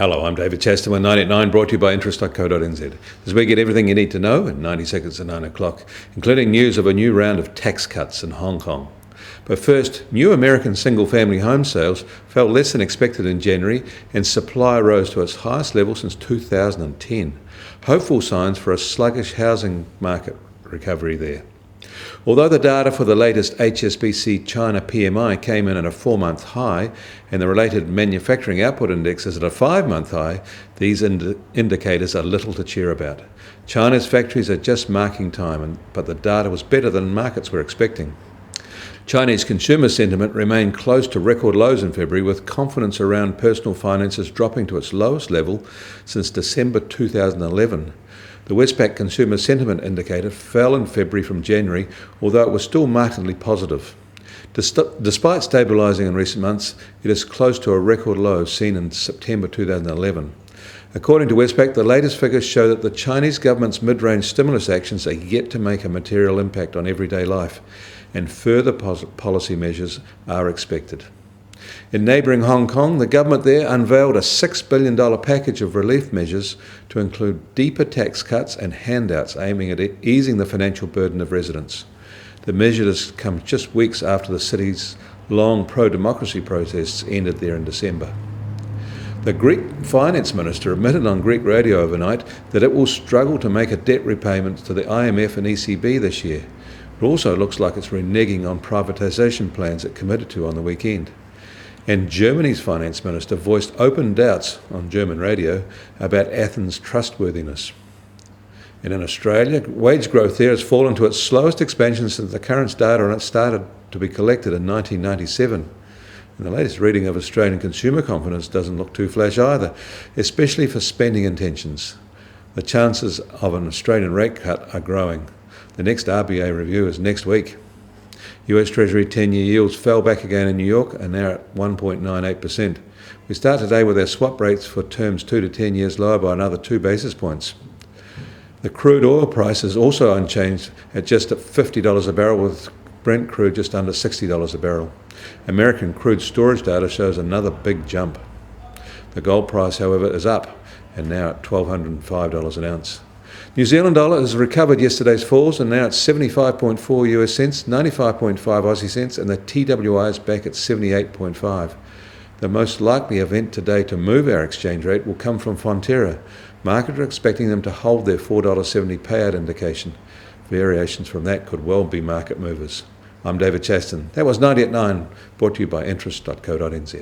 Hello, I'm David Chaston with 989, brought to you by interest.co.nz. This is where you get everything you need to know in 90 seconds to 9 o'clock, including news of a new round of tax cuts in Hong Kong. But first, new American single-family home sales fell less than expected in January, and supply rose to its highest level since 2010. Hopeful signs for a sluggish housing market recovery there. Although the data for the latest HSBC China PMI came in at a 4-month high and the related manufacturing output index is at a 5-month high, these indicators are little to cheer about. China's factories are just marking time, but the data was better than markets were expecting. Chinese consumer sentiment remained close to record lows in February, with confidence around personal finances dropping to its lowest level since December 2011. The Westpac Consumer Sentiment Indicator fell in February from January, although it was still markedly positive. Despite stabilising in recent months, it is close to a record low seen in September 2011. According to Westpac, the latest figures show that the Chinese government's mid-range stimulus actions are yet to make a material impact on everyday life, and further policy measures are expected. In neighbouring Hong Kong, the government there unveiled a $6 billion package of relief measures to include deeper tax cuts and handouts aiming at easing the financial burden of residents. The measure has come just weeks after the city's long pro-democracy protests ended there in December. The Greek finance minister admitted on Greek radio overnight that it will struggle to make a debt repayment to the IMF and ECB this year. It also looks like it's reneging on privatisation plans it committed to on the weekend. And Germany's finance minister voiced open doubts on German radio about Athens' trustworthiness. And in Australia, wage growth there has fallen to its slowest expansion since the current data on it started to be collected in 1997. And the latest reading of Australian consumer confidence doesn't look too flash either, especially for spending intentions. The chances of an Australian rate cut are growing. The next RBA review is next week. US Treasury 10-year yields fell back again in New York and now at 1.98%. We start today with our swap rates for terms 2 to 10 years lower by another 2 basis points. The crude oil price is also unchanged at just at $50 a barrel, with Brent crude just under $60 a barrel. American crude storage data shows another big jump. The gold price, however, is up and now at $1,205 an ounce. New Zealand dollar has recovered yesterday's falls and now at 75.4 US cents, 95.5 Aussie cents, and the TWI is back at 78.5. The most likely event today to move our exchange rate will come from Fonterra. Markets are expecting them to hold their $4.70 payout indication. Variations from that could well be market movers. I'm David Chaston. That was 90 at 9, brought to you by interest.co.nz.